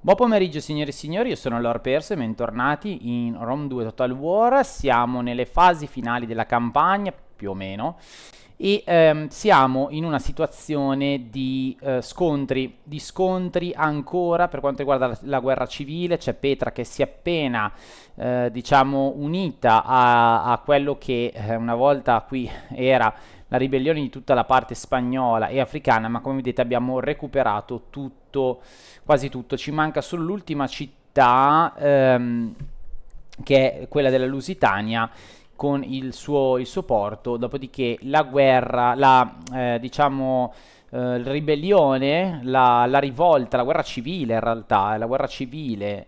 Buon pomeriggio signore e signori, io sono Lord Perso e bentornati in Rome 2 Total War. Siamo nelle fasi finali della campagna, più o meno, e siamo in una situazione di scontri ancora per quanto riguarda la guerra civile. C'è Petra che si è appena, diciamo, unita a quello che una volta qui era la ribellione di tutta la parte spagnola e africana, ma come vedete abbiamo recuperato tutto, quasi tutto. Ci manca solo l'ultima città, che è quella della Lusitania, con il suo porto. Dopodiché la guerra, diciamo, ribellione, la rivolta, la guerra civile in realtà, la guerra civile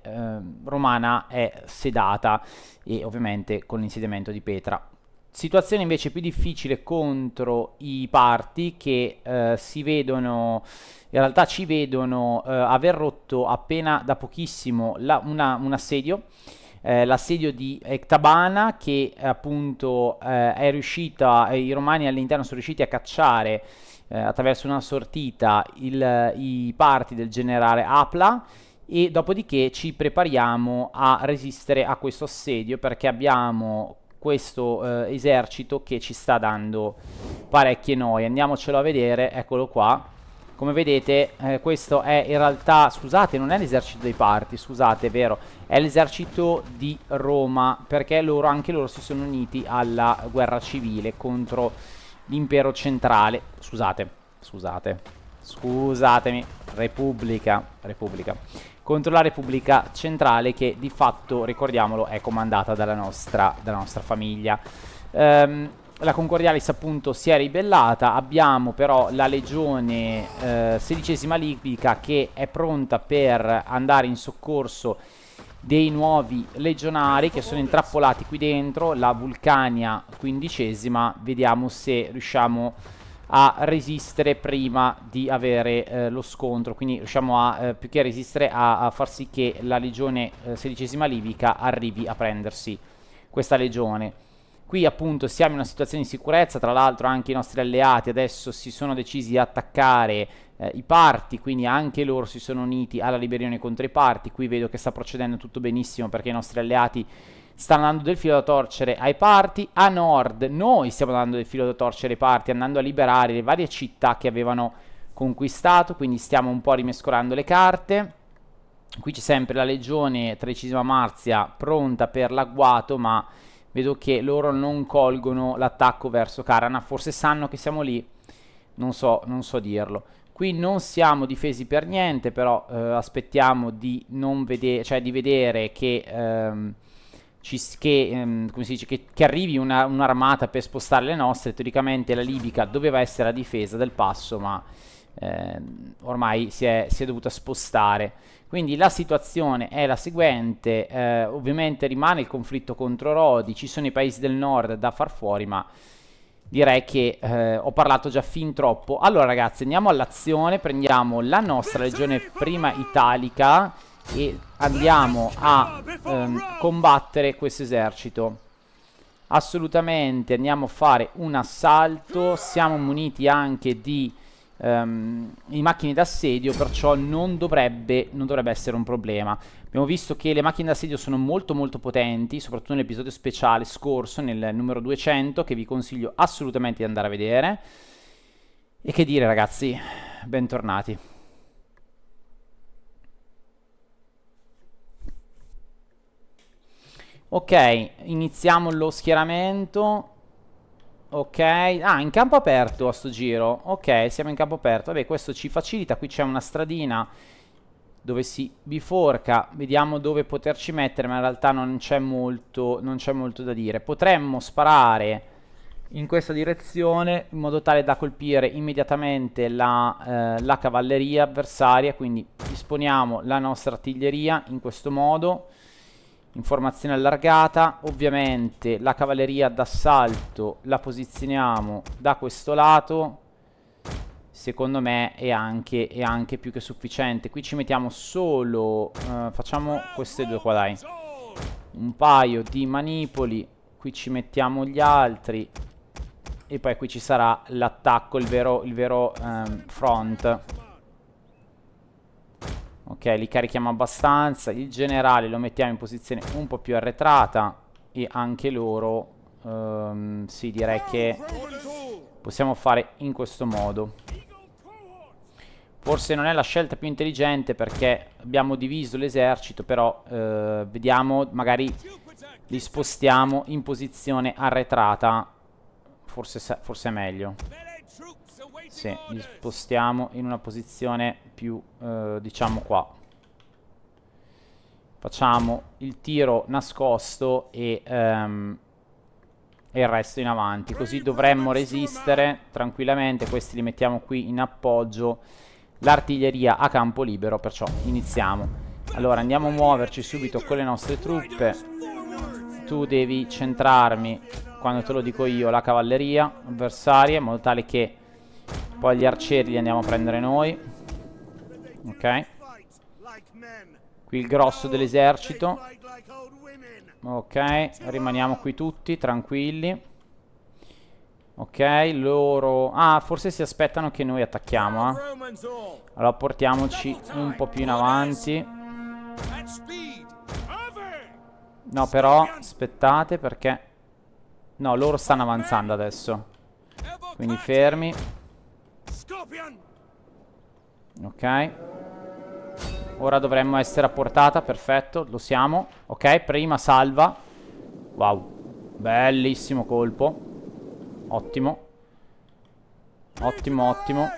romana è sedata, e ovviamente con l'insediamento di Petra. Situazione invece più difficile contro i parti che si vedono, in realtà ci vedono aver rotto appena da pochissimo un assedio, l'assedio di Ectabana, che appunto è riuscita, i romani all'interno sono riusciti a cacciare attraverso una sortita i parti del generale Apla, e dopodiché ci prepariamo a resistere a questo assedio perché abbiamo questo esercito che ci sta dando parecchie noie. Andiamocelo a vedere, eccolo qua. Come vedete, questo è in realtà, scusate, non è l'esercito dei parti, scusate, è vero, è l'esercito di Roma, perché loro, anche loro si sono uniti alla guerra civile contro l'impero centrale. Scusatemi, Repubblica, contro la Repubblica Centrale, che di fatto, ricordiamolo, è comandata dalla nostra famiglia. La Concordialis appunto si è ribellata, abbiamo però la legione XVI libica che è pronta per andare in soccorso dei nuovi legionari che sono intrappolati qui dentro, la Vulcania XV. Vediamo se riusciamo a resistere prima di avere lo scontro, quindi riusciamo a, più che resistere, a far sì che la legione XVI libica arrivi a prendersi questa legione. Qui appunto siamo in una situazione di sicurezza, tra l'altro anche i nostri alleati adesso si sono decisi a attaccare i parti, quindi anche loro si sono uniti alla ribellione contro i parti. Qui vedo che sta procedendo tutto benissimo perché i nostri alleati stanno dando del filo da torcere ai parti. A nord noi stiamo dando del filo da torcere ai parti, andando a liberare le varie città che avevano conquistato, quindi stiamo un po' rimescolando le carte. Qui c'è sempre la legione XIII Marzia pronta per l'agguato, ma vedo che loro non colgono l'attacco verso Carana, forse sanno che siamo lì, non so dirlo. Qui non siamo difesi per niente, però aspettiamo di non vedere, cioè di vedere che, come si dice, che arrivi un'armata per spostare le nostre. Teoricamente la libica doveva essere a difesa del passo, ma ormai si è dovuta spostare. Quindi la situazione è la seguente, ovviamente rimane il conflitto contro Rodi, ci sono i paesi del nord da far fuori, ma direi che ho parlato già fin troppo. Allora ragazzi, andiamo all'azione, prendiamo la nostra legione prima italica e andiamo a combattere questo esercito. Assolutamente, andiamo a fare un assalto, siamo muniti anche di i macchine d'assedio, perciò non dovrebbe essere un problema. Abbiamo visto che le macchine d'assedio sono molto molto potenti, soprattutto nell'episodio speciale scorso, nel numero 200, che vi consiglio assolutamente di andare a vedere. E che dire ragazzi, bentornati. Ok, iniziamo lo schieramento. Ok, in campo aperto a sto giro. Ok, siamo in campo aperto. Vabbè, questo ci facilita. Qui c'è una stradina dove si biforca. Vediamo dove poterci mettere, ma in realtà non c'è molto da dire. Potremmo sparare in questa direzione in modo tale da colpire immediatamente la cavalleria avversaria. Quindi disponiamo la nostra artiglieria in questo modo, informazione allargata. Ovviamente la cavalleria d'assalto la posizioniamo da questo lato. Secondo me è anche più che sufficiente. Qui ci mettiamo solo facciamo queste due qua, dai, un paio di manipoli. Qui ci mettiamo gli altri e poi qui ci sarà l'attacco, il vero front. Ok, li carichiamo abbastanza. Il generale lo mettiamo in posizione un po' più arretrata. E anche loro, sì, direi che possiamo fare in questo modo. Forse non è la scelta più intelligente perché abbiamo diviso l'esercito, però vediamo, magari li spostiamo in posizione arretrata. Forse è meglio. Sì, li spostiamo in una posizione più, diciamo qua. Facciamo il tiro nascosto e il resto in avanti. Così dovremmo resistere tranquillamente. Questi li mettiamo qui in appoggio. L'artiglieria a campo libero, perciò iniziamo. Allora andiamo a muoverci subito con le nostre truppe. Tu devi centrarmi, quando te lo dico io, la cavalleria avversaria, in modo tale che poi gli arcieri li andiamo a prendere noi. Ok. Qui il grosso dell'esercito. Ok, rimaniamo qui tutti, tranquilli. Ok, loro... Ah, forse si aspettano che noi attacchiamo, eh. Allora portiamoci un po' più in avanti. No, però, aspettate perché... No, loro stanno avanzando adesso. Quindi fermi. Ok. Ora dovremmo essere a portata, perfetto, lo siamo. Ok, prima salva. Wow, bellissimo colpo. Ottimo. Ottimo, ottimo.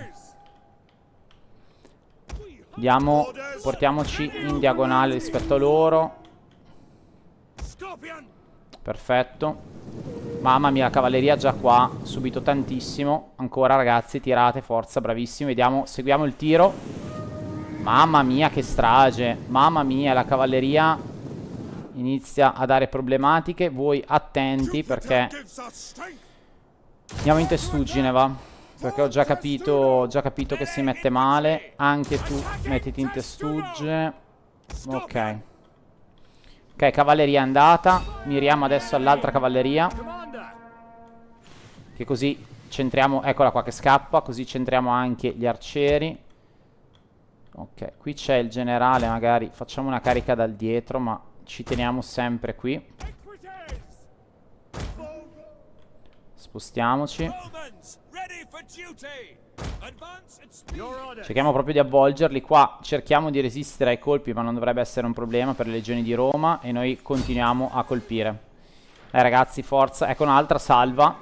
Andiamo, portiamoci in diagonale rispetto a loro. Perfetto. Mamma mia, la cavalleria già qua, subito tantissimo. Ancora ragazzi, tirate, forza, bravissimi. Vediamo, seguiamo il tiro. Mamma mia, che strage. Mamma mia, la cavalleria inizia a dare problematiche. Voi attenti perché andiamo in testuggine, va. Perché ho già capito che si mette male. Anche tu mettiti in testuggine. Ok. Ok, cavalleria è andata. Miriamo adesso all'altra cavalleria, che così centriamo. Eccola qua che scappa. Così centriamo anche gli arcieri. Ok, qui c'è il generale. Magari facciamo una carica dal dietro, ma ci teniamo sempre qui. Spostiamoci. Cerchiamo proprio di avvolgerli. Qua cerchiamo di resistere ai colpi, ma non dovrebbe essere un problema per le legioni di Roma. E noi continuiamo a colpire. Ragazzi, forza. Ecco un'altra salva.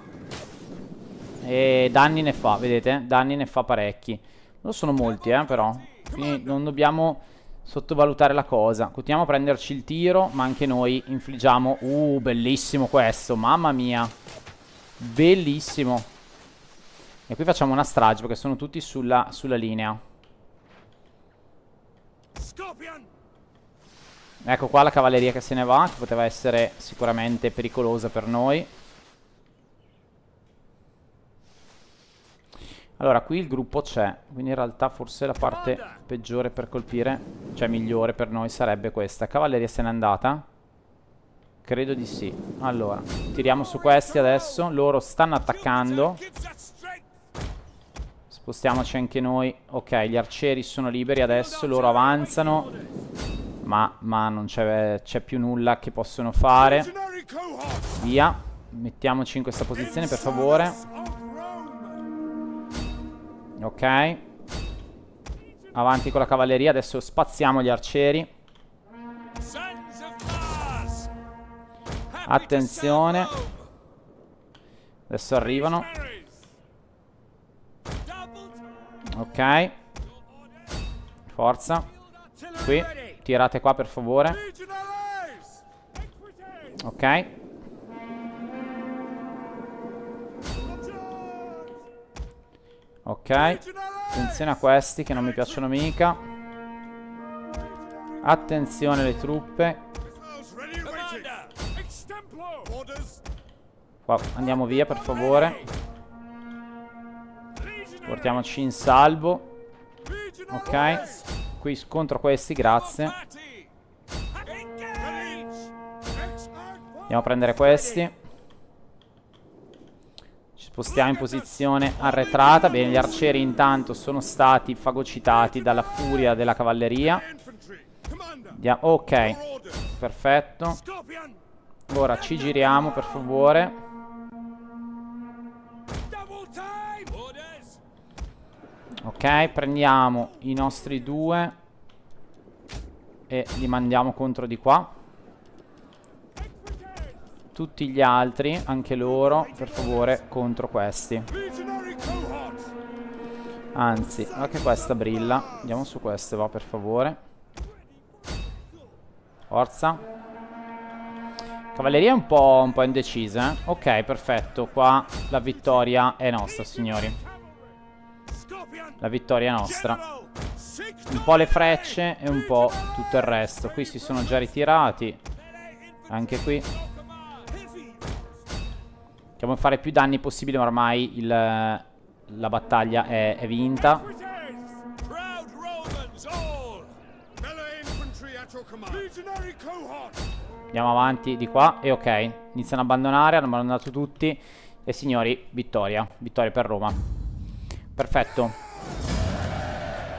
E danni ne fa, vedete? Danni ne fa parecchi. Non sono molti, però. Quindi non dobbiamo sottovalutare la cosa. Continuiamo a prenderci il tiro, ma anche noi infliggiamo... bellissimo questo, mamma mia. Bellissimo. E qui facciamo una strage perché sono tutti sulla linea. Ecco qua la cavalleria che se ne va, che poteva essere sicuramente pericolosa per noi. Allora, qui il gruppo c'è, quindi in realtà forse la parte peggiore per colpire, cioè migliore per noi, sarebbe questa. Cavalleria se n'è andata? Credo di sì. Allora, tiriamo su questi adesso. Loro stanno attaccando. Spostiamoci anche noi. Ok, gli arcieri sono liberi adesso. Loro avanzano. Ma non c'è più nulla che possono fare. Via. Mettiamoci in questa posizione per favore. Ok. Avanti con la cavalleria. Adesso spaziamo gli arcieri. Attenzione. Adesso arrivano. Ok. Forza. Qui. Tirate qua per favore. Ok. Ok. Attenzione a questi che non mi piacciono mica. Attenzione alle truppe. Qua, andiamo via per favore. Portiamoci in salvo. Ok. Qui contro questi, grazie. Andiamo a prendere questi. Ci Spostiamo in posizione arretrata. Bene, gli arcieri intanto sono stati fagocitati dalla furia della cavalleria. Ok, perfetto. Ora ci giriamo, per favore. Ok, prendiamo i nostri due e li mandiamo contro di qua. Tutti gli altri, anche loro, per favore, contro questi. Anzi, anche questa brilla. Andiamo su queste, va, per favore. Forza. Cavalleria è un po' indecisa, eh? Ok, perfetto. Qua la vittoria è nostra, signori. La vittoria è nostra. Un po' le frecce e un po' tutto il resto. Qui si sono già ritirati. Anche qui. Dobbiamo fare più danni possibile, ma ormai la battaglia è vinta. Andiamo avanti di qua. E ok, iniziano a abbandonare. Hanno abbandonato tutti. E signori, vittoria. Vittoria per Roma. Perfetto.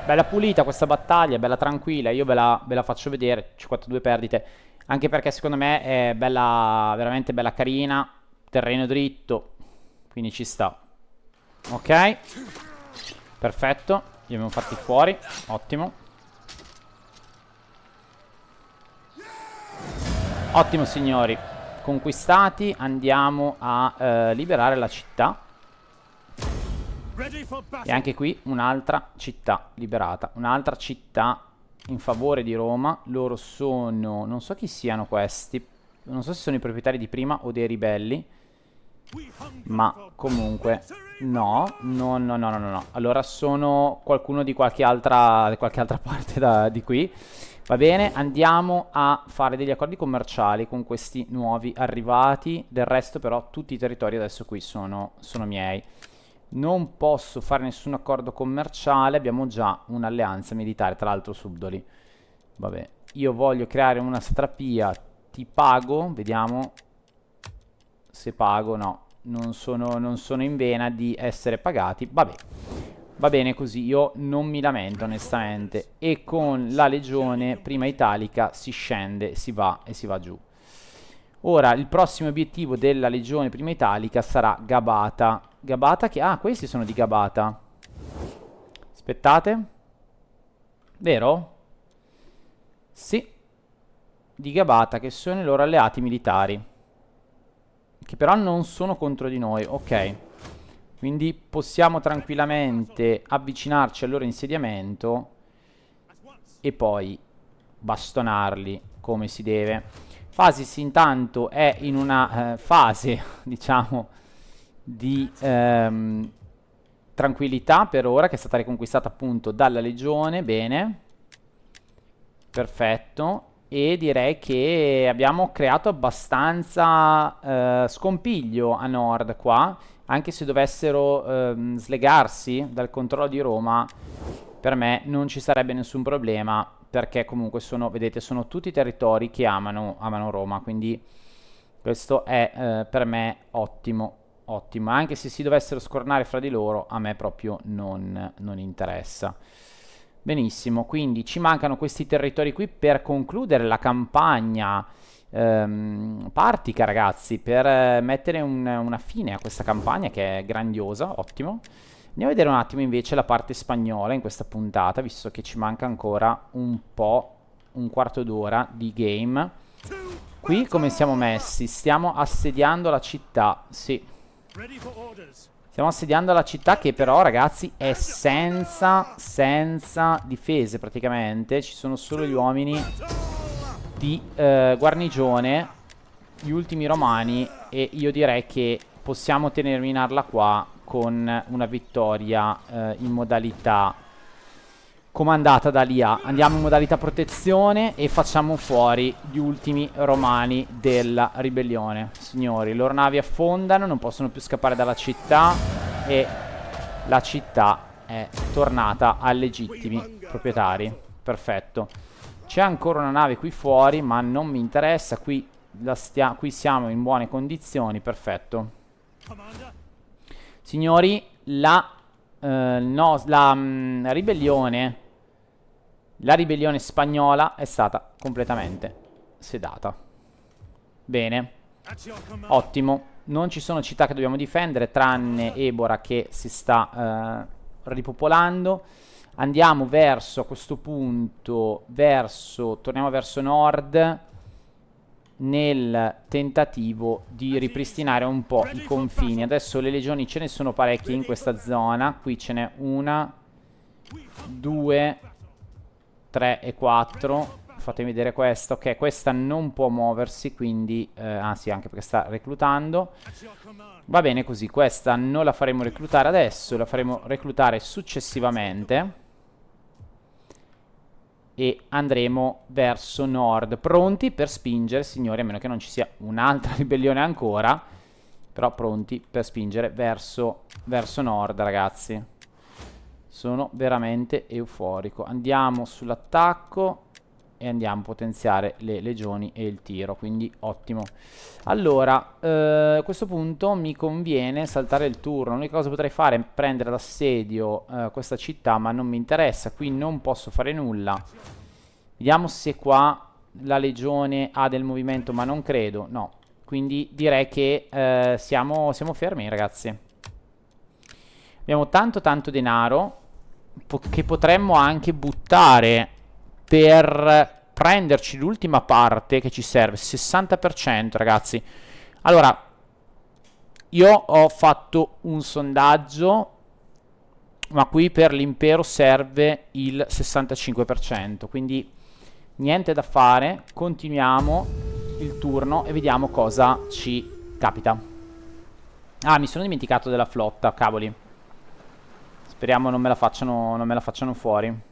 Bella pulita questa battaglia, bella tranquilla. Io ve la faccio vedere. 52 perdite. Anche perché secondo me è bella, veramente bella carina. Terreno dritto, quindi ci sta. Ok, perfetto. Li abbiamo fatti fuori, ottimo. Ottimo, signori. Conquistati. Andiamo a liberare la città. E anche qui un'altra città liberata. Un'altra città in favore di Roma. Loro sono... non so chi siano questi. Non so se sono i proprietari di prima o dei ribelli. Ma comunque no. Allora sono qualcuno di qualche altra parte di qui. Va bene, andiamo a fare degli accordi commerciali con questi nuovi arrivati. Del resto però tutti i territori adesso qui sono miei. Non posso fare nessun accordo commerciale. Abbiamo già un'alleanza militare, tra l'altro subdoli. Vabbè, io voglio creare una satrapia. Ti pago, vediamo se pago. No, non sono in vena di essere pagati. Vabbè, va bene così, io non mi lamento onestamente. E con la legione prima italica si scende, si va e si va giù. Ora il prossimo obiettivo della legione prima italica sarà Gabata. Gabata che... ah, questi sono di Gabata. Aspettate. Vero? Sì, di Gabata, che sono i loro alleati militari, che però non sono contro di noi. Ok, quindi possiamo tranquillamente avvicinarci al loro insediamento e poi bastonarli come si deve. Fasis intanto è in una fase, diciamo, di tranquillità per ora, che è stata riconquistata appunto dalla legione. Bene, perfetto. E direi che abbiamo creato abbastanza scompiglio a nord qua. Anche se dovessero slegarsi dal controllo di Roma, per me non ci sarebbe nessun problema, perché comunque sono, vedete, sono tutti territori che amano Roma. Quindi questo è per me ottimo. Ottimo, anche se si dovessero scornare fra di loro, a me proprio non interessa. Benissimo, quindi ci mancano questi territori qui per concludere la campagna partica, ragazzi, per mettere una fine a questa campagna che è grandiosa. Ottimo. Andiamo a vedere un attimo invece la parte spagnola in questa puntata, visto che ci manca ancora un po', un quarto d'ora di game. Qui come siamo messi? Stiamo assediando la città, sì. Stiamo assediando la città, che però, ragazzi, è senza difese praticamente. Ci sono solo gli uomini di guarnigione, gli ultimi romani, e io direi che possiamo terminarla qua con una vittoria in modalità comandata dall'IA. Andiamo in modalità protezione e facciamo fuori gli ultimi romani della ribellione. Signori, loro navi affondano, non possono più scappare dalla città e la città è tornata ai legittimi proprietari. Perfetto. C'è ancora una nave qui fuori, ma non mi interessa. Qui siamo in buone condizioni. Perfetto. Signori, la ribellione spagnola è stata completamente sedata. Bene, ottimo. Non ci sono città che dobbiamo difendere, tranne Ebora che si sta ripopolando. Andiamo verso, a questo punto, torniamo verso nord, nel tentativo di ripristinare un po' i confini. Adesso le legioni ce ne sono parecchie in questa zona. Qui ce n'è una, 2, 3 e 4. Fatemi vedere questa. Ok, questa non può muoversi, quindi sì, anche perché sta reclutando. Va bene così, questa non la faremo reclutare adesso, la faremo reclutare successivamente e andremo verso nord, pronti per spingere, signori, a meno che non ci sia un'altra ribellione ancora, però pronti per spingere verso nord, ragazzi. Sono veramente euforico. Andiamo sull'attacco e andiamo a potenziare le legioni e il tiro, quindi ottimo. Allora, a questo punto mi conviene saltare il turno. L'unica cosa che potrei fare è prendere d'assedio questa città, ma non mi interessa, qui non posso fare nulla. Vediamo se qua la legione ha del movimento, ma non credo, no. Quindi direi che siamo fermi, ragazzi. Abbiamo tanto denaro che potremmo anche buttare per prenderci l'ultima parte che ci serve, 60%, ragazzi. Allora, io ho fatto un sondaggio, ma qui per l'impero serve il 65%, quindi niente da fare, continuiamo il turno e vediamo cosa ci capita. Ah, mi sono dimenticato della flotta, cavoli. Speriamo non me la facciano fuori.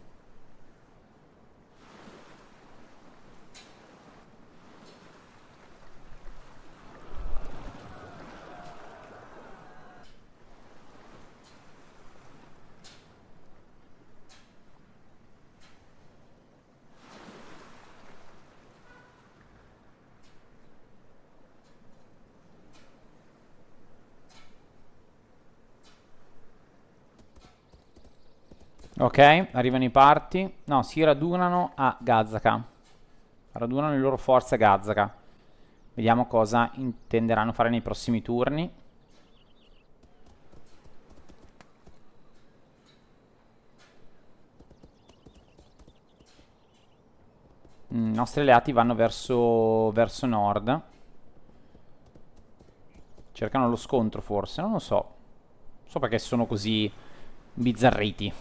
Ok, arrivano i parti. No, si radunano a Gazzaka. Radunano le loro forze a Gazzaka. Vediamo cosa intenderanno fare nei prossimi turni. I nostri alleati vanno verso nord. Cercano lo scontro forse, non lo so. Non so perché sono così bizzarriti.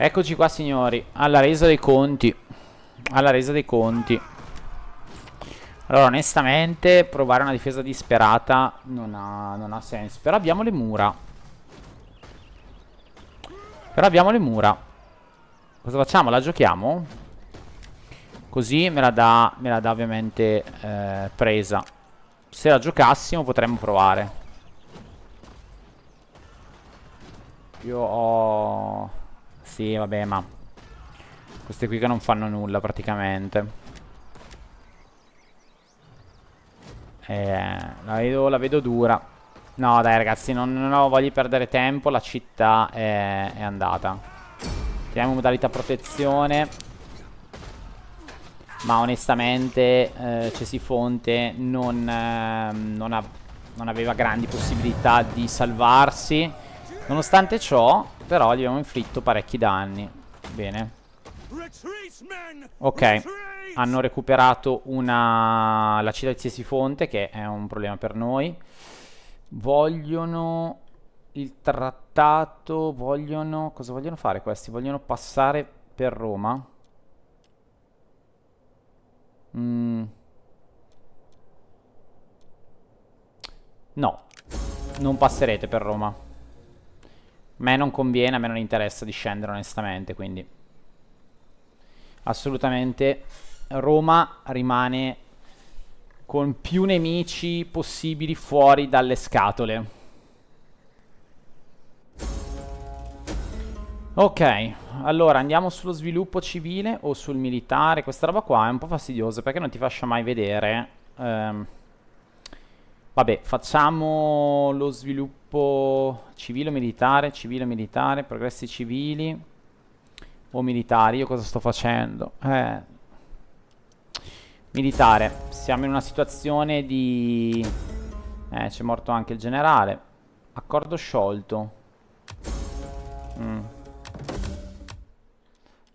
Eccoci qua, signori, alla resa dei conti. Alla resa dei conti. Allora, onestamente, provare una difesa disperata non ha senso. Però abbiamo le mura. Cosa facciamo? La giochiamo? Così me la dà ovviamente presa. Se la giocassimo potremmo provare. Io ho... Sì, vabbè, ma... Queste qui che non fanno nulla praticamente. La vedo dura. No, dai, ragazzi, non ho voglia di perdere tempo. La città è andata. Teniamo modalità protezione. Ma onestamente Cesifonte non aveva grandi possibilità di salvarsi. Nonostante ciò, però, gli abbiamo inflitto parecchi danni. Bene. Ok, hanno recuperato la città di Cesifonte, che è un problema per noi. Vogliono il trattato, cosa vogliono fare questi? Vogliono passare per Roma? No, non passerete per Roma. A me non conviene, a me non interessa di scendere onestamente, quindi assolutamente Roma rimane con più nemici possibili fuori dalle scatole. Ok, allora andiamo sullo sviluppo civile o sul militare. Questa roba qua è un po' fastidiosa perché non ti lascia mai vedere. Vabbè, facciamo lo sviluppo civile o militare, progressi civili o militari. Io cosa sto facendo? Militare, siamo in una situazione di... c'è morto anche il generale. Accordo sciolto. Mm.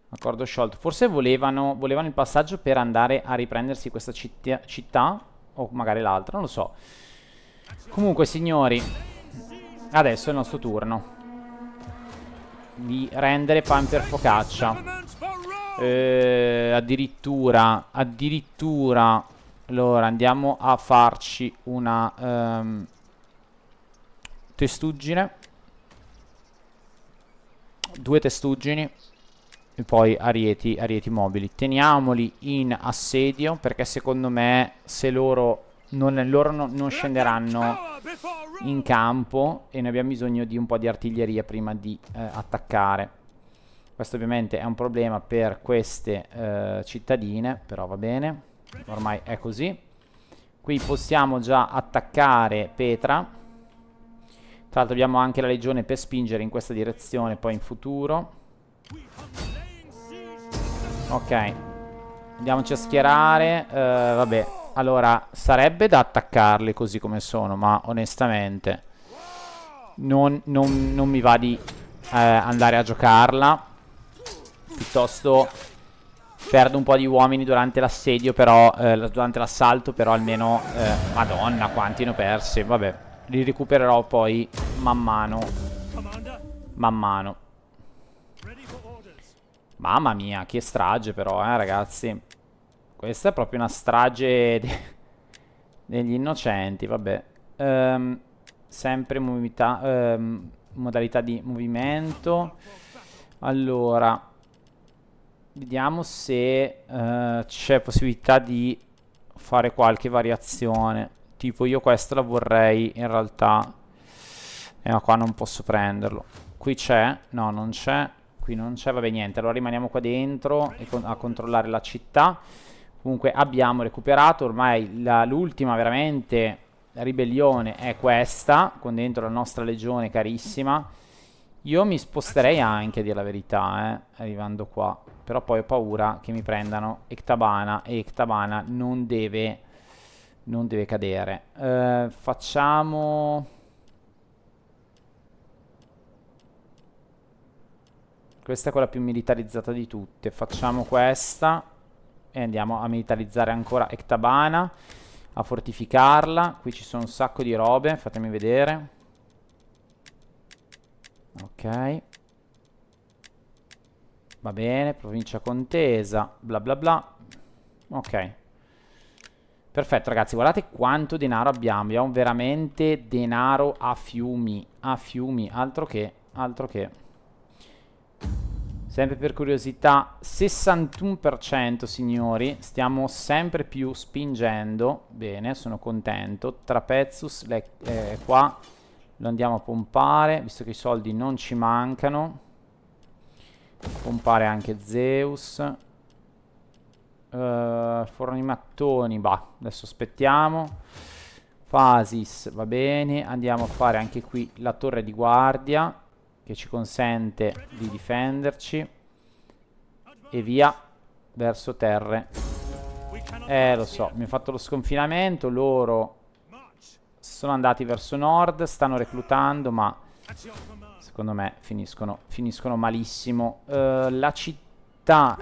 Accordo sciolto. Forse volevano il passaggio per andare a riprendersi questa città, o magari l'altra, non lo so. Comunque, signori, adesso è il nostro turno di rendere pan per focaccia. Addirittura. Allora, andiamo a farci una testuggine. 2 testuggini. E poi arieti mobili. Teniamoli in assedio, perché secondo me se non scenderanno in campo, e noi abbiamo bisogno di un po' di artiglieria prima di attaccare. Questo ovviamente è un problema per queste cittadine, però va bene, ormai è così. Qui possiamo già attaccare Petra. Tra l'altro abbiamo anche la legione per spingere in questa direzione poi in futuro. Ok, andiamoci a schierare. Vabbè, allora sarebbe da attaccarli così come sono, ma onestamente non mi va di andare a giocarla. Piuttosto perdo un po' di uomini durante l'assedio, però durante l'assalto, però almeno Madonna, quanti ne ho persi. Vabbè, li recupererò poi man mano. Man mano. Mamma mia, che strage però, ragazzi. Questa è proprio una strage degli innocenti, vabbè. Sempre modalità di movimento. Allora, vediamo se c'è possibilità di fare qualche variazione. Tipo io questa la vorrei in realtà... ma qua non posso prenderlo. Qui c'è? No, non c'è. Qui non c'è, vabbè niente, allora rimaniamo qua dentro a controllare la città. Comunque abbiamo recuperato, ormai l'ultima veramente ribellione è questa, con dentro la nostra legione carissima. Io mi sposterei anche, a dire la verità, arrivando qua. Però poi ho paura che mi prendano Ectabana, e Ectabana non deve cadere. Facciamo... Questa è quella più militarizzata di tutte. Facciamo questa e andiamo a militarizzare ancora Ectabana, a fortificarla. Qui ci sono un sacco di robe, fatemi vedere. Ok. Va bene, provincia contesa, bla bla bla. Ok. Perfetto, ragazzi, guardate quanto denaro abbiamo. Abbiamo veramente denaro a fiumi, altro che, altro che. Sempre per curiosità, 61% signori, stiamo sempre più spingendo, bene, sono contento. Trapezus qua lo andiamo a pompare, visto che i soldi non ci mancano. Pompare anche Zeus. Forno di mattoni, bah, adesso aspettiamo. Phasis, va bene, andiamo a fare anche qui la torre di guardia, che ci consente di difenderci. E via verso terre. Lo so, mi ho fatto lo sconfinamento. Loro sono andati verso nord, stanno reclutando, ma secondo me finiscono malissimo. La città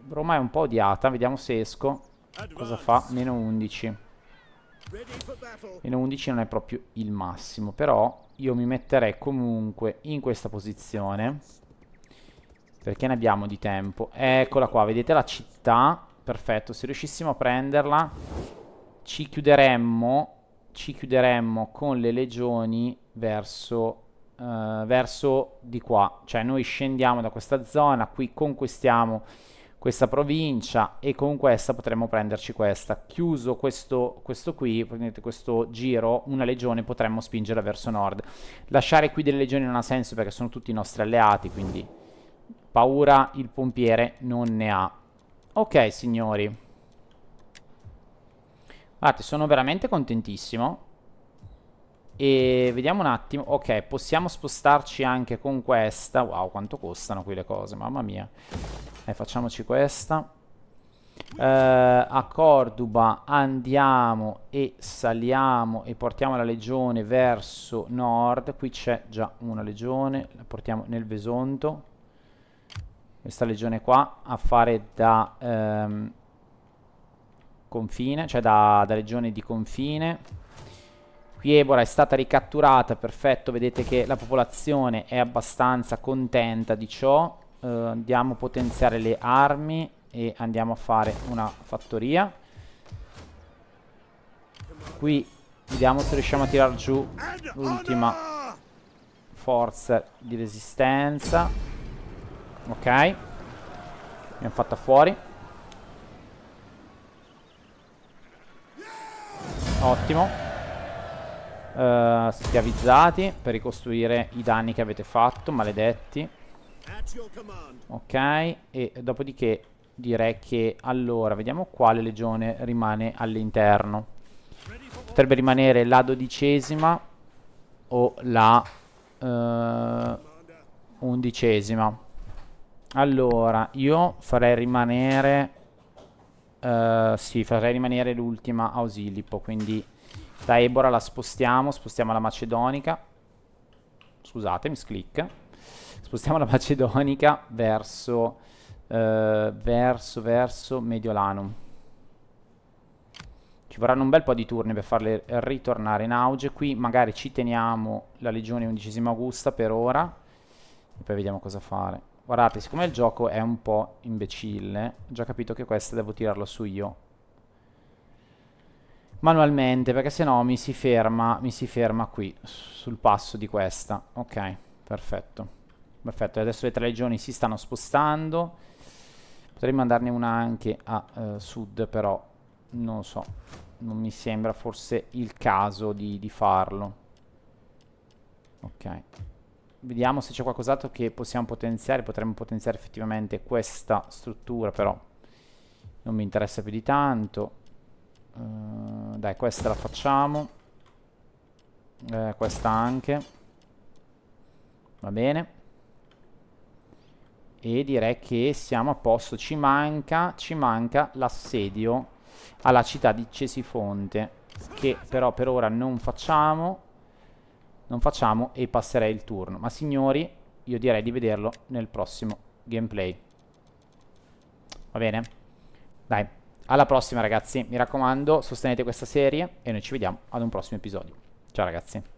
Roma è un po' odiata. Vediamo se esco. Cosa fa? Meno 11. Meno 11 non è proprio il massimo, però io mi metterei comunque in questa posizione, perché ne abbiamo di tempo. Eccola qua, vedete la città? Perfetto, se riuscissimo a prenderla ci chiuderemmo con le legioni verso di qua. Cioè noi scendiamo da questa zona, qui conquistiamo questa provincia e con questa potremmo prenderci questa. Chiuso questo qui, prendete questo giro, una legione potremmo spingerla verso nord. Lasciare qui delle legioni non ha senso perché sono tutti i nostri alleati, quindi paura il pompiere non ne ha. Ok, signori. Guardate, sono veramente contentissimo. E vediamo un attimo. Ok, possiamo spostarci anche con questa. Wow, quanto costano qui le cose, mamma mia. Facciamoci questa. A Corduba andiamo e saliamo e portiamo la legione verso nord. Qui c'è già una legione, la portiamo nel Vesonto. Questa legione qua a fare da confine, cioè da legione di confine. Qui Ebora è stata ricatturata, perfetto, vedete che la popolazione è abbastanza contenta di ciò. Andiamo a potenziare le armi e andiamo a fare una fattoria. Qui vediamo se riusciamo a tirar giù l'ultima forza di resistenza. Ok, l'abbiamo fatta fuori. Ottimo. Schiavizzati per ricostruire i danni che avete fatto, maledetti. Ok, e dopodiché direi che allora vediamo quale legione rimane all'interno. Potrebbe rimanere la 12ª o la 11ª. Allora io farei rimanere sì, farei rimanere l'ultima Ausilippo, quindi da Ebora la spostiamo la Macedonica. Scusate, misclick. Spostiamo la Macedonica verso Mediolanum. Ci vorranno un bel po' di turni per farle ritornare in auge. Qui magari ci teniamo la legione 11ª Augusta per ora e poi vediamo cosa fare. Guardate, siccome il gioco è un po' imbecille, ho già capito che questa devo tirarlo su io manualmente, perché se no mi si ferma qui sul passo di questa. Ok, perfetto. Perfetto, adesso le 3 legioni si stanno spostando. Potrei mandarne una anche a sud, però non so, non mi sembra forse il caso di farlo. Ok, vediamo se c'è qualcos'altro che possiamo potenziare. Potremmo potenziare effettivamente questa struttura, però non mi interessa più di tanto. Dai, questa la facciamo. Questa anche. Va bene. E direi che siamo a posto. Ci manca l'assedio alla città di Cesifonte, che però per ora non facciamo. Non facciamo e passerei il turno. Ma signori, io direi di vederlo nel prossimo gameplay. Va bene? Dai, alla prossima ragazzi. Mi raccomando, sostenete questa serie e noi ci vediamo ad un prossimo episodio. Ciao ragazzi.